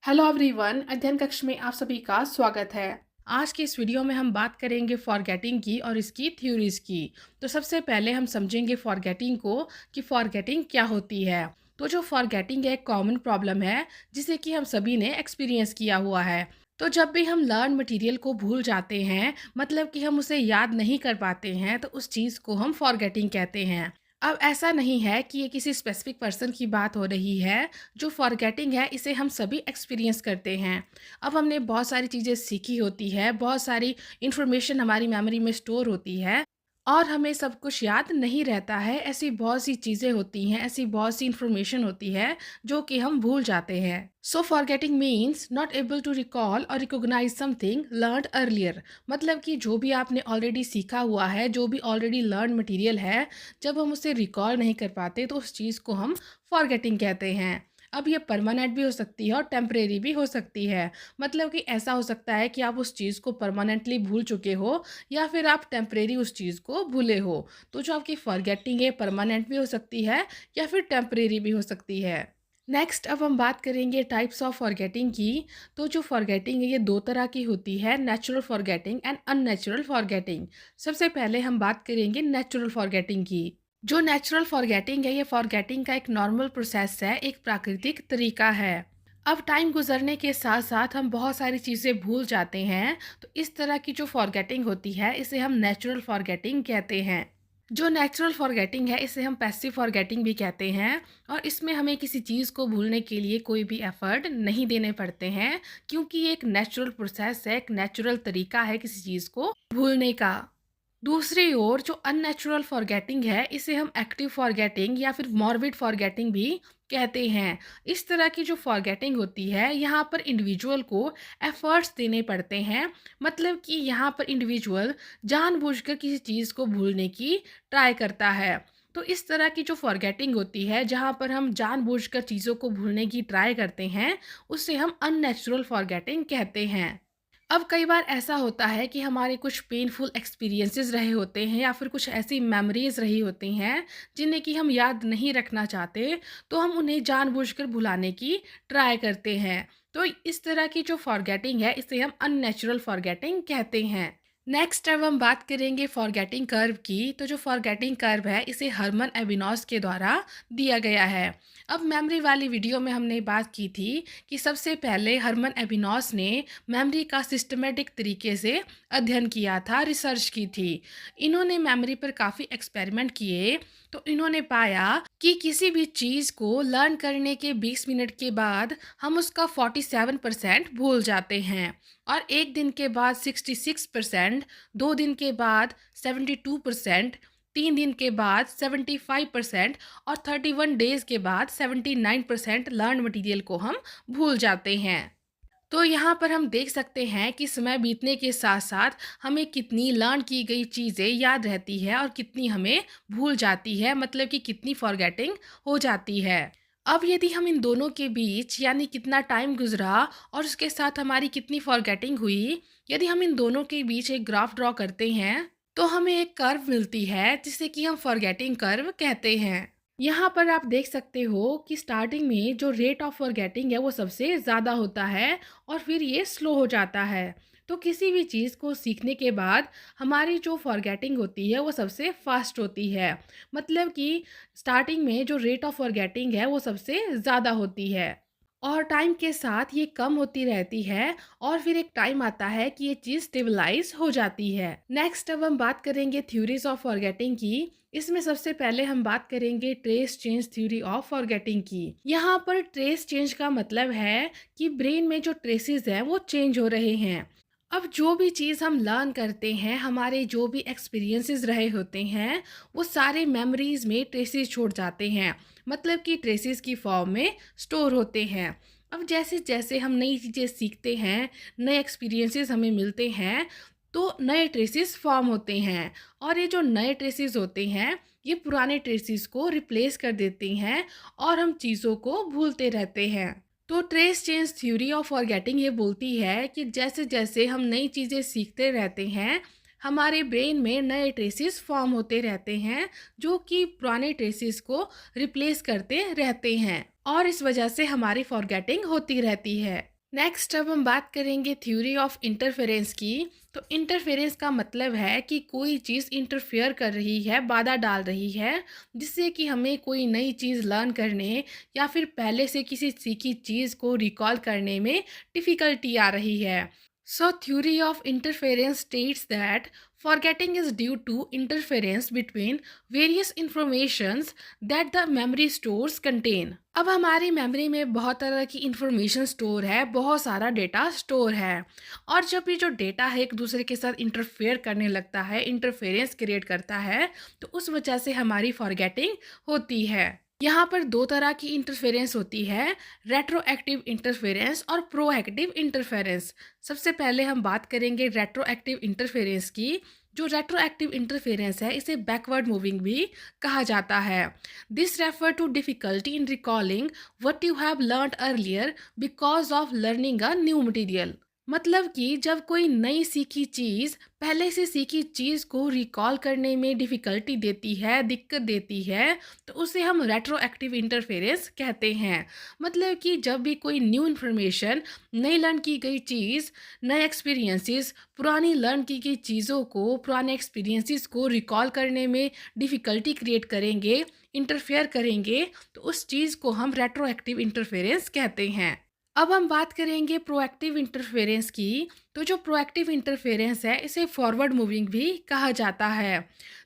Hello everyone, अध्ययन कक्ष में आप सभी का स्वागत है। आज की इस वीडियो में हम बात करेंगे फॉरगेटिंग की और इसकी थ्योरीज की। तो सबसे पहले हम समझेंगे फॉरगेटिंग को कि फॉरगेटिंग क्या होती है। तो जो फॉरगेटिंग एक कॉमन प्रॉब्लम है जिसे कि हम सभी ने एक्सपीरियंस किया हुआ है। तो जब भी हम लर्न मटेरियल को भूल जाते हैं, मतलब कि हम उसे याद नहीं कर पाते हैं, तो उस चीज़ को हम फॉरगेटिंग कहते हैं। अब ऐसा नहीं है कि ये किसी स्पेसिफिक पर्सन की बात हो रही है। जो फॉरगेटिंग है इसे हम सभी एक्सपीरियंस करते हैं। अब हमने बहुत सारी चीज़ें सीखी होती है, बहुत सारी इंफॉर्मेशन हमारी मेमोरी में स्टोर होती है और हमें सब कुछ याद नहीं रहता है। ऐसी बहुत सी चीज़ें होती हैं, ऐसी बहुत सी इंफॉर्मेशन होती है जो कि हम भूल जाते हैं। So forgetting means not able to recall और रिकॉग्नाइज समथिंग लर्नड अर्लियर। मतलब कि जो भी आपने ऑलरेडी सीखा हुआ है, जो भी ऑलरेडी लर्न मटेरियल है, जब हम उसे रिकॉल नहीं कर पाते तो उस चीज़ को हम फॉरगेटिंग कहते हैं। अब ये परमानेंट भी हो सकती है और टेम्परेरी भी हो सकती है। मतलब कि ऐसा हो सकता है कि आप उस चीज़ को परमानेंटली भूल चुके हो या फिर आप टेम्परेरी उस चीज़ को भूले हो। तो जो आपकी फॉरगेटिंग है परमानेंट भी हो सकती है या फिर टेम्परेरी भी हो सकती है। नेक्स्ट अब हम बात करेंगे टाइप्स ऑफ फॉरगेटिंग की। तो जो फॉरगेटिंग है ये दो तरह की होती है, natural forgetting and unnatural forgetting. सबसे पहले हम बात करेंगे नेचुरल फॉरगेटिंग की। जो नेचुरल फॉरगेटिंग है ये फॉरगेटिंग का एक नॉर्मल प्रोसेस है, एक प्राकृतिक तरीका है। अब टाइम गुजरने के साथ साथ हम बहुत सारी चीज़ें भूल जाते हैं। तो इस तरह की जो फॉरगेटिंग होती है इसे हम नेचुरल फॉरगेटिंग कहते हैं। जो नेचुरल फॉरगेटिंग है इसे हम पैसिव फॉरगेटिंग भी कहते हैं। और इसमें हमें किसी चीज़ को भूलने के लिए कोई भी एफर्ट नहीं देने पड़ते हैं, क्योंकि ये एक नेचुरल प्रोसेस है, एक नेचुरल तरीका है किसी चीज़ को भूलने का। दूसरी ओर जो अननेचुरल फॉरगेटिंग है इसे हम एक्टिव फॉरगेटिंग या फिर मॉर्बिड फॉरगेटिंग भी कहते हैं। इस तरह की जो फॉरगेटिंग होती है यहाँ पर इंडिविजुअल को एफर्ट्स देने पड़ते हैं। मतलब कि यहाँ पर इंडिविजुअल जानबूझकर किसी चीज़ को भूलने की ट्राई करता है। तो इस तरह की जो फॉरगेटिंग होती है जहाँ पर हम जानबूझकर चीज़ों को भूलने की ट्राई करते हैं उसे हम अननेचुरल फॉरगेटिंग कहते हैं। अब कई बार ऐसा होता है कि हमारे कुछ पेनफुल एक्सपीरियंसेस रहे होते हैं या फिर कुछ ऐसी मेमोरीज रही होती हैं जिन्हें कि हम याद नहीं रखना चाहते, तो हम उन्हें जानबूझकर भुलाने की ट्राई करते हैं। तो इस तरह की जो फॉरगेटिंग है इसे हम अननेचुरल फॉरगेटिंग कहते हैं। नेक्स्ट अब हम बात करेंगे फॉरगेटिंग कर्व की। तो जो फॉरगेटिंग कर्व है इसे हरमन एबिनॉस के द्वारा दिया गया है। अब मेमोरी वाली वीडियो में हमने बात की थी कि सबसे पहले हरमन एबिनॉस ने मेमोरी का सिस्टमेटिक तरीके से अध्ययन किया था, रिसर्च की थी। इन्होंने मेमोरी पर काफ़ी एक्सपेरिमेंट किए। तो इन्होंने पाया कि किसी भी चीज़ को लर्न करने के 20 मिनट के बाद हम उसका 47% भूल जाते हैं, और एक दिन के बाद 66%, 2 दिन के बाद 72%, 3 दिन के बाद 75% और 31 डेज के बाद 79% लर्न मटेरियल को हम भूल जाते हैं। तो यहाँ पर हम देख सकते हैं कि समय बीतने के साथ साथ हमें कितनी लर्न की गई चीज़ें याद रहती है और कितनी हमें भूल जाती है, मतलब कि कितनी फॉरगेटिंग हो जाती है। अब यदि हम इन दोनों के बीच यानी कितना टाइम गुजरा और उसके साथ हमारी कितनी फॉरगेटिंग हुई, यदि हम इन दोनों के बीच एक ग्राफ ड्रॉ करते हैं तो हमें एक कर्व मिलती है जिसे कि हम फॉरगेटिंग कर्व कहते हैं। यहाँ पर आप देख सकते हो कि स्टार्टिंग में जो रेट ऑफ फॉरगेटिंग है वो सबसे ज़्यादा होता है और फिर ये स्लो हो जाता है। तो किसी भी चीज़ को सीखने के बाद हमारी जो फॉरगेटिंग होती है वो सबसे फास्ट होती है। मतलब कि स्टार्टिंग में जो रेट ऑफ फॉरगेटिंग है वो सबसे ज़्यादा होती है और टाइम के साथ ये कम होती रहती है और फिर एक टाइम आता है कि ये चीज़ स्टेबलाइज हो जाती है। नेक्स्ट अब हम बात करेंगे थ्योरीज ऑफ फॉरगेटिंग की। इसमें सबसे पहले हम बात करेंगे trace change theory of forgetting की। यहाँ पर ट्रेस चेंज का मतलब है कि ब्रेन में जो ट्रेसेस हैं वो चेंज हो रहे हैं। अब जो भी चीज़ हम लर्न करते हैं, हमारे जो भी एक्सपीरियंसेस रहे होते हैं, वो सारे मेमोरीज में ट्रेसेस छोड़ जाते हैं। मतलब कि ट्रेसेस की फॉर्म में स्टोर होते हैं। अब जैसे जैसे हम नई चीज़ें सीखते हैं, नए एक्सपीरियंसेस हमें मिलते हैं, तो नए ट्रेसेस फॉर्म होते हैं और ये जो नए ट्रेसेस होते हैं ये पुराने ट्रेसेस को रिप्लेस कर देते हैं और हम चीज़ों को भूलते रहते हैं। तो trace change theory of forgetting ये बोलती है कि जैसे जैसे हम नई चीज़ें सीखते रहते हैं, हमारे ब्रेन में नए ट्रेसेस फॉर्म होते रहते हैं जो कि पुराने ट्रेसेस को रिप्लेस करते रहते हैं और इस वजह से हमारी फॉरगेटिंग होती रहती है। नेक्स्ट अब हम बात करेंगे थ्योरी ऑफ इंटरफेरेंस की। तो इंटरफेरेंस का मतलब है कि कोई चीज़ इंटरफेयर कर रही है, बाधा डाल रही है, जिससे कि हमें कोई नई चीज़ लर्न करने या फिर पहले से किसी सीखी चीज़ को रिकॉल करने में डिफ़िकल्टी आ रही है। सो theory of interference states that forgetting is due to interference between various informations that the memory stores contain। अब हमारी मेमोरी में बहुत तरह की इंफॉर्मेशन स्टोर है, बहुत सारा डेटा स्टोर है, और जब ये जो डेटा है एक दूसरे के साथ इंटरफेयर करने लगता है, इंटरफेरेंस क्रिएट करता है, तो उस वजह से हमारी फॉरगेटिंग होती है। यहाँ पर दो तरह की इंटरफेरेंस होती है, रेट्रोएक्टिव इंटरफेरेंस और प्रोएक्टिव इंटरफेरेंस। सबसे पहले हम बात करेंगे रेट्रोएक्टिव इंटरफेरेंस की। जो रेट्रोएक्टिव इंटरफेरेंस है इसे बैकवर्ड मूविंग भी कहा जाता है। This refer to difficulty in recalling what you have learned earlier because of learning a new material. मतलब कि जब कोई नई सीखी चीज़ पहले से सीखी चीज़ को रिकॉल करने में डिफ़िकल्टी देती है, दिक्कत देती है, तो उसे हम रेट्रोएक्टिव इंटरफेरेंस कहते हैं। मतलब कि जब भी कोई न्यू इन्फॉर्मेशन, नई लर्न की गई चीज़, नए एक्सपीरियंसेस पुरानी लर्न की गई चीज़ों को, पुराने एक्सपीरियंसेस को रिकॉल करने में डिफ़िकल्टी क्रिएट करेंगे, इंटरफेयर करेंगे, तो उस चीज़ को हम रेट्रोएक्टिव इंटरफेरेंस कहते हैं। अब हम बात करेंगे प्रोएक्टिव इंटरफेरेंस की। तो जो प्रोएक्टिव इंटरफेरेंस है इसे फॉरवर्ड मूविंग भी कहा जाता है।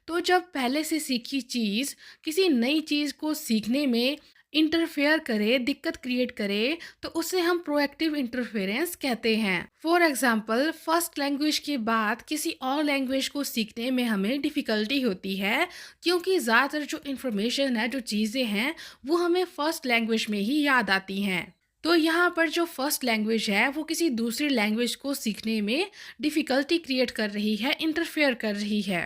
तो जब पहले से सीखी चीज़ किसी नई चीज़ को सीखने में इंटरफेयर करे, दिक्कत क्रिएट करे, तो उसे हम प्रोएक्टिव इंटरफेरेंस कहते हैं। फॉर एग्जांपल, फर्स्ट लैंग्वेज के बाद किसी और लैंग्वेज को सीखने में हमें डिफ़िकल्टी होती है, क्योंकि ज़्यादातर जो इन्फॉर्मेशन है, जो चीज़ें हैं, वो हमें फर्स्ट लैंग्वेज में ही याद आती हैं। तो यहाँ पर जो फर्स्ट लैंग्वेज है वो किसी दूसरी लैंग्वेज को सीखने में डिफ़िकल्टी क्रिएट कर रही है, इंटरफेयर कर रही है।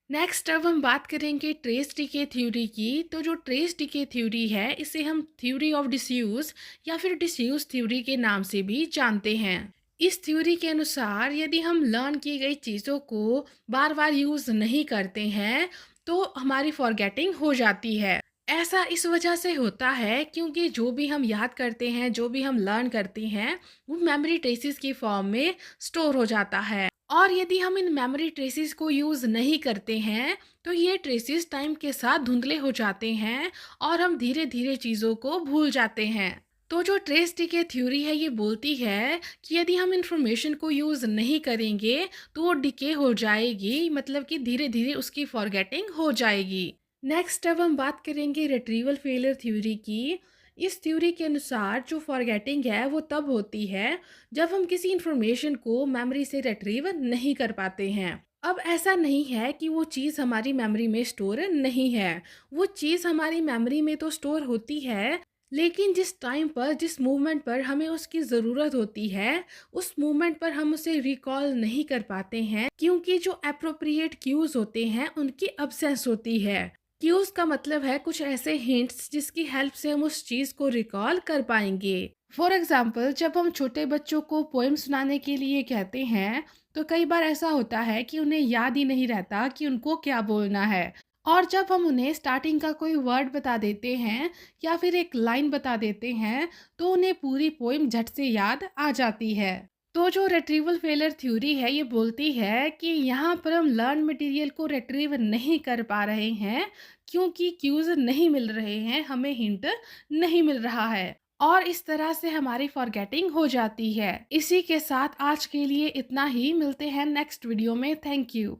नेक्स्ट अब हम बात करेंगे ट्रेस डीके थ्योरी की। तो जो ट्रेस डीके थ्योरी है इसे हम थ्योरी ऑफ डिसयूज या फिर डिसयूज थ्योरी के नाम से भी जानते हैं। इस थ्योरी के अनुसार यदि हम लर्न की गई चीज़ों को बार बार यूज़ नहीं करते हैं तो हमारी फॉरगेटिंग हो जाती है। ऐसा इस वजह से होता है क्योंकि जो भी हम याद करते हैं, जो भी हम लर्न करते हैं, वो मेमोरी ट्रेसेस की फॉर्म में स्टोर हो जाता है। और यदि हम इन मेमोरी ट्रेसेस को यूज़ नहीं करते हैं तो ये ट्रेसेस टाइम के साथ धुंधले हो जाते हैं और हम धीरे धीरे चीज़ों को भूल जाते हैं। तो जो ट्रेस डीके थ्योरी है ये बोलती है कि यदि हम इंफॉर्मेशन को यूज़ नहीं करेंगे तो वो डिके हो जाएगी, मतलब कि धीरे धीरे उसकी फॉरगेटिंग हो जाएगी। नेक्स्ट अब हम बात करेंगे रिट्रीवल फेलियर थ्योरी की। इस थ्योरी के अनुसार जो फॉरगेटिंग है वो तब होती है जब हम किसी इंफॉर्मेशन को मेमोरी से रिट्रीव नहीं कर पाते हैं। अब ऐसा नहीं है कि वो चीज़ हमारी मेमोरी में स्टोर नहीं है, वो चीज़ हमारी मेमोरी में तो स्टोर होती है, लेकिन जिस टाइम पर, जिस मूवमेंट पर हमें उसकी ज़रूरत होती है, उस मूवमेंट पर हम उसे रिकॉल नहीं कर पाते हैं, क्योंकि जो अप्रोप्रिएट क्यूज़ होते हैं उनकी अब्सेंस होती है। क्यूज का मतलब है कुछ ऐसे हिंट्स जिसकी हेल्प से हम उस चीज को रिकॉल कर पाएंगे। फॉर एग्जाम्पल, जब हम छोटे बच्चों को पोएम सुनाने के लिए कहते हैं तो कई बार ऐसा होता है कि उन्हें याद ही नहीं रहता कि उनको क्या बोलना है, और जब हम उन्हें स्टार्टिंग का कोई वर्ड बता देते हैं या फिर एक लाइन बता देते हैं तो उन्हें पूरी पोएम झट से याद आ जाती है। तो जो रिट्रीवल फेलियर थ्योरी है ये बोलती है कि यहाँ पर हम लर्न मटेरियल को रिट्रीव नहीं कर पा रहे हैं क्योंकि क्यूज नहीं मिल रहे हैं, हमें हिंट नहीं मिल रहा है, और इस तरह से हमारी फॉरगेटिंग हो जाती है। इसी के साथ आज के लिए इतना ही, मिलते हैं नेक्स्ट वीडियो में। Thank you.